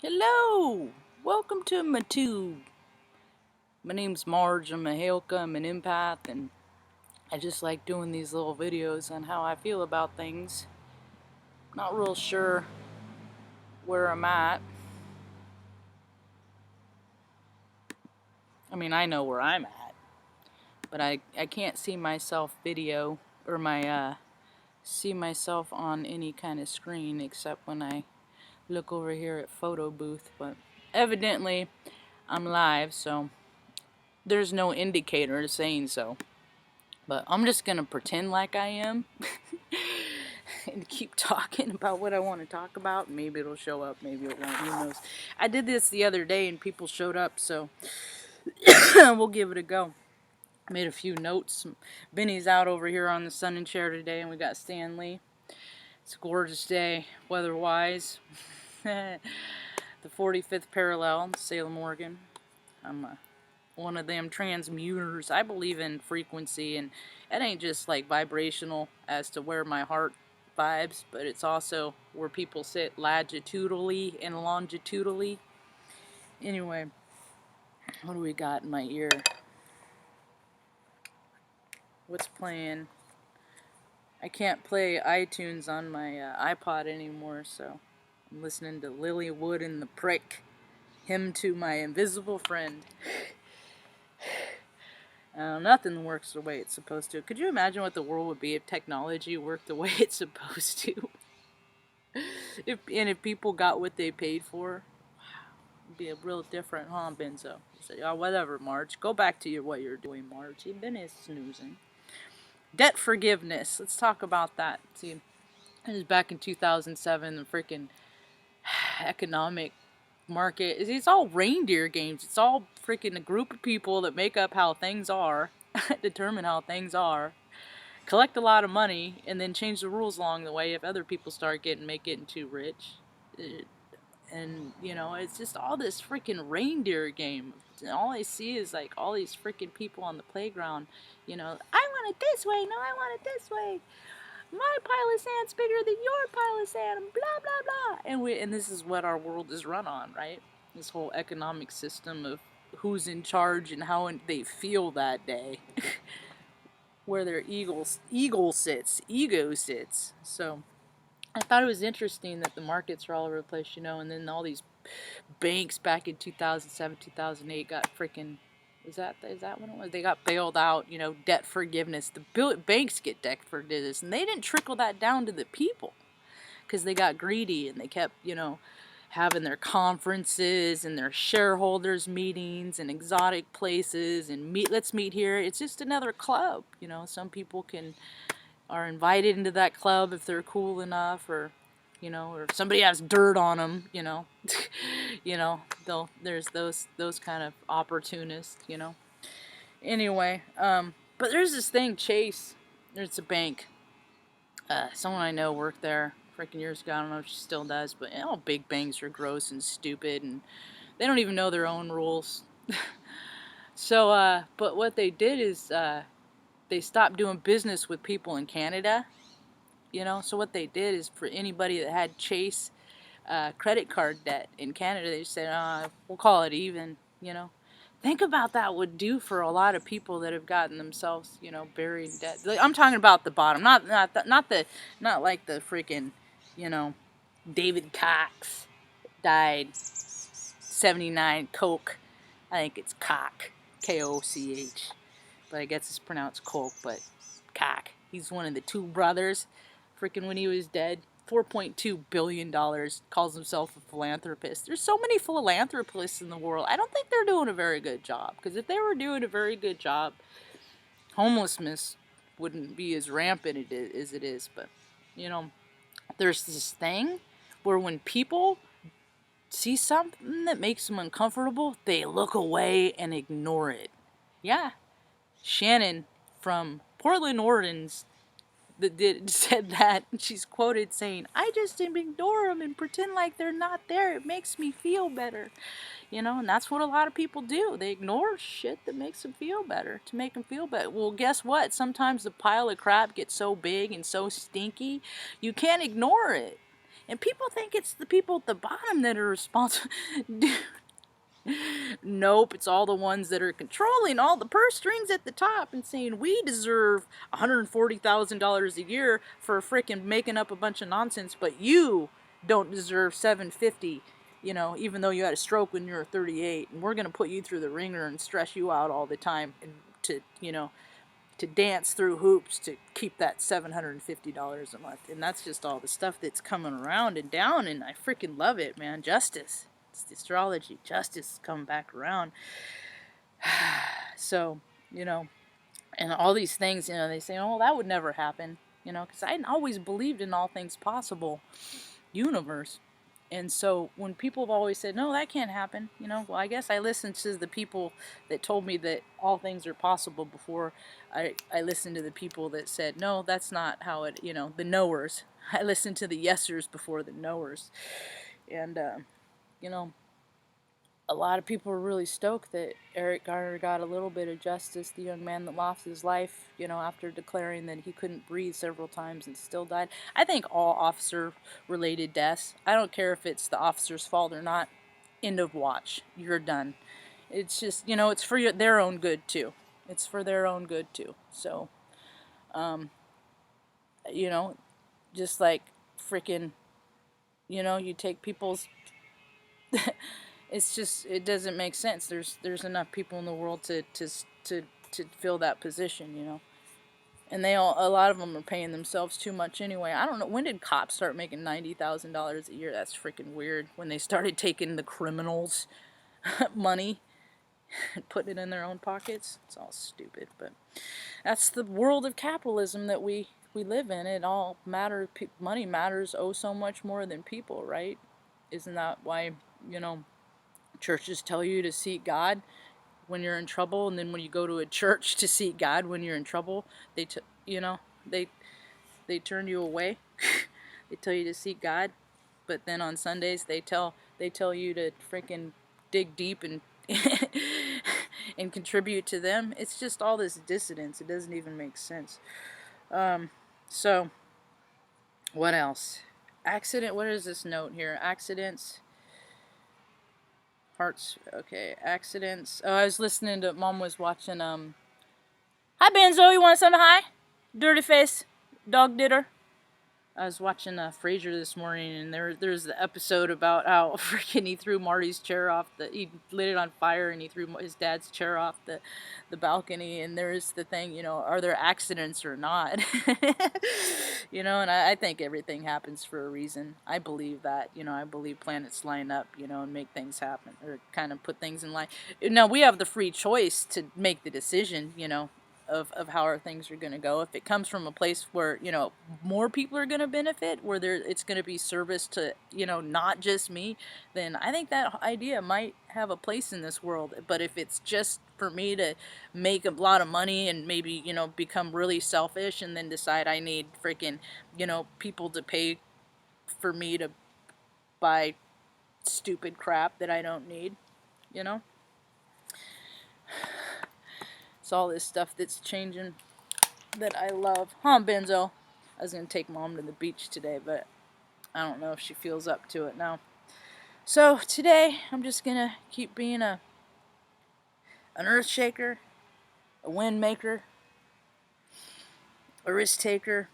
Hello! Welcome to my tube. My name's Marge, I'm a Hailka, I'm an empath, and I just like doing these little videos on how I feel about things. Not real sure where I'm at. I mean, I know where I'm at, but I can't see myself video, or see myself on any kind of screen except when I look over here at photo booth, but evidently I'm live, so there's no indicator saying so. But I'm just gonna pretend like I am and keep talking about what I want to talk about. Maybe it'll show up, maybe it won't, who knows. I did this the other day and people showed up, so we'll give it a go. Made a few notes. Benny's out over here on the sunning chair today, and we got Stanley. It's a gorgeous day, weather-wise. The 45th parallel, Salem, Oregon. I'm one of them transmuters. I believe in frequency, and it ain't just like vibrational as to where my heart vibes, but it's also where people sit latitudinally and longitudinally. Anyway, what do we got in my ear? What's playing? I can't play iTunes on my iPod anymore, so I'm listening to Lilywood and the Prick, Hymn to My Invisible Friend. Nothing works the way it's supposed to. Could you imagine what the world would be if technology worked the way it's supposed to? if people got what they paid for, it'd be a real different, huh, Benzo? So, oh, whatever, Marge. Go back to what you're doing, Marge. You've been snoozing. Debt forgiveness. Let's talk about that. See, it was back in 2007. The freaking economic market. It's all reindeer games. It's all freaking a group of people that make up how things are, determine how things are, collect a lot of money, and then change the rules along the way if other people start getting too rich. And you know, it's just all this freaking reindeer game. And all I see is like all these freaking people on the playground. You know, I want it this way. No, I want it this way. My pile of sand's bigger than your pile of sand, and blah blah blah. And this is what our world is run on, right? This whole economic system of who's in charge and how they feel that day, where their ego sits. So I thought it was interesting that the markets are all over the place, you know, and then all these banks back in 2007, 2008 got freaking. Is that what it was? They got bailed out, you know, debt forgiveness. The banks get debt forgiveness, and they didn't trickle that down to the people because they got greedy and they kept, you know, having their conferences and their shareholders meetings and exotic places and let's meet here. It's just another club, you know. Some people are invited into that club if they're cool enough, or you know, or if somebody has dirt on them, you know. You know, there's those kind of opportunists, you know. Anyway, but there's this thing, Chase. There's a bank. Someone I know worked there freaking years ago. I don't know if she still does, but you know, big banks are gross and stupid, and they don't even know their own rules. So, but what they did is they stopped doing business with people in Canada. You know, so what they did is for anybody that had Chase credit card debt in Canada, they said, we'll call it even, you know. Think about that would do for a lot of people that have gotten themselves, you know, buried in debt. Like, I'm talking about the bottom, not like the freaking, you know, David Cox died 79 Coke. I think it's Cock, Koch, but I guess it's pronounced Coke, but Cock. He's one of the two brothers. Freaking when he was dead, $4.2 billion, calls himself a philanthropist. There's so many philanthropists in the world. I don't think they're doing a very good job, because if they were doing a very good job, homelessness wouldn't be as rampant as it is. But, you know, there's this thing where when people see something that makes them uncomfortable, they look away and ignore it. Yeah. Shannon from Portland, Oregon's said that. She's quoted saying, "I just ignore them and pretend like they're not there. It makes me feel better." You know, and that's what a lot of people do. They ignore shit that makes them feel better, to make them feel better. Well, guess what? Sometimes the pile of crap gets so big and so stinky, you can't ignore it. And people think it's the people at the bottom that are responsible. Nope, it's all the ones that are controlling all the purse strings at the top and saying we deserve $140,000 a year for freaking making up a bunch of nonsense, but you don't deserve $750, even though you had a stroke when you were 38, and we're gonna put you through the ringer and stress you out all the time and to dance through hoops to keep that $750 a month. And that's just all the stuff that's coming around and down, and I freaking love it, man. Justice. It's the astrology. Justice come back around. So, and all these things, they say, oh, that would never happen, because I always believed in all things possible universe. And so when people have always said, no, that can't happen, well, I guess I listened to the people that told me that all things are possible before I listened to the people that said, no, that's not how it, the knowers. I listened to the yesers before the knowers. And, a lot of people were really stoked that Eric Garner got a little bit of justice, the young man that lost his life, after declaring that he couldn't breathe several times and still died. I think all officer-related deaths, I don't care if it's the officer's fault or not, end of watch. You're done. It's just, it's for their own good, too. It's for their own good, too. So, just like freaking, you take people's... It's just, it doesn't make sense. There's enough people in the world to fill that position, And a lot of them are paying themselves too much anyway. I don't know, when did cops start making $90,000 a year? That's freaking weird. When they started taking the criminals' money and putting it in their own pockets. It's all stupid, but that's the world of capitalism that we live in. It all matters. Money matters so much more than people, right? Isn't that why, churches tell you to seek God when you're in trouble, and then when you go to a church to seek God when you're in trouble, they turn you away. They tell you to seek God, but then on Sundays they tell you to freaking dig deep and and contribute to them. It's just all this dissonance. It doesn't even make sense. So what else? What is this note here? Accidents. Hearts, okay, accidents. Oh, I was listening to, Mom was watching, Hi Benzo, you want something? Hi? Dirty face, dog ditter. I was watching Frasier this morning, and there's the episode about how freaking he threw Marty's chair off he lit it on fire, and he threw his dad's chair off the balcony, and there's the thing, are there accidents or not? And I think everything happens for a reason. I believe that, I believe planets line up, and make things happen, or kind of put things in line. Now, we have the free choice to make the decision, of how our things are going to go. If it comes from a place where, more people are going to benefit, where it's going to be service to, not just me, then I think that idea might have a place in this world. But if it's just for me to make a lot of money and maybe, become really selfish and then decide I need freaking, people to pay for me to buy stupid crap that I don't need, It's all this stuff that's changing that I love. Huh, Benzo? I was going to take Mom to the beach today, but I don't know if she feels up to it now. So today, I'm just going to keep being an earth shaker, a wind maker, a risk taker,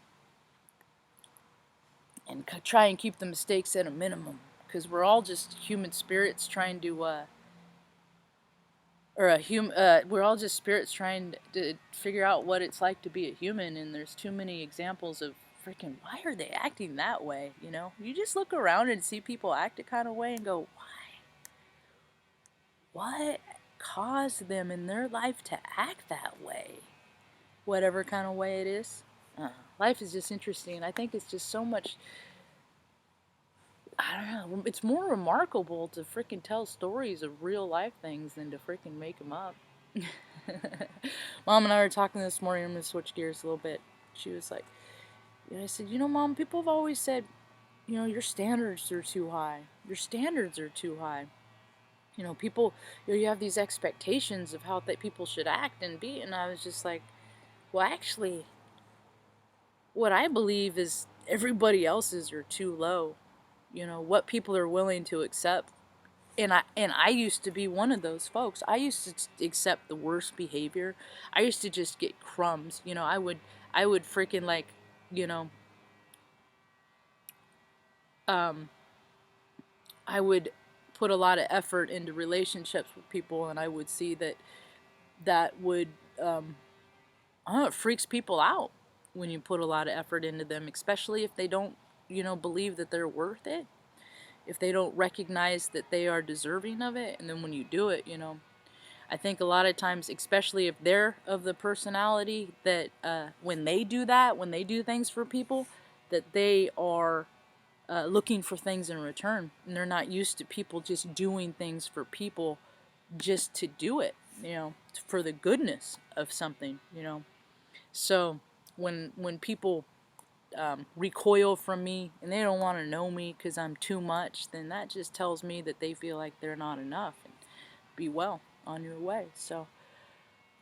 and try and keep the mistakes at a minimum. Because we're all just human spirits trying to... we're all just spirits trying to figure out what it's like to be a human, and there's too many examples of freaking, why are they acting that way, You just look around and see people act a kind of way and go, why? What caused them in their life to act that way? Whatever kind of way it is. Life is just interesting. I think it's just so much... I don't know, it's more remarkable to freaking tell stories of real life things than to freaking make them up. Mom and I were talking this morning. I'm going to switch gears a little bit. She was like, I said, Mom, people have always said, your standards are too high. Your standards are too high. People, you have these expectations of how people should act and be. And I was just like, well, actually, what I believe is everybody else's are too low. you know, what people are willing to accept. And I used to be one of those folks. I used to accept the worst behavior. I used to just get crumbs. You know, I would freaking, like, you know, I would put a lot of effort into relationships with people, and I would see that that would, I don't know, it freaks people out when you put a lot of effort into them, especially if they don't, you know, believe that they're worth it, if they don't recognize that they are deserving of it. And then when you do it, you know, I think a lot of times, especially if they're of the personality that when they do that, when they do things for people, that they are looking for things in return. And they're not used to people just doing things for people just to do it, you know, for the goodness of something, you know. So when people recoil from me and they don't want to know me because I'm too much, then that just tells me that they feel like they're not enough. And be well on your way. So,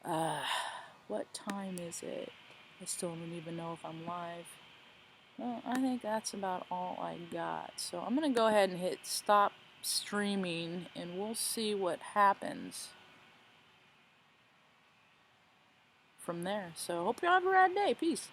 what time is it? I still don't even know if I'm live. Well, I think that's about all I got. So I'm going to go ahead and hit stop streaming, and we'll see what happens from there. So hope you all have a rad day. Peace.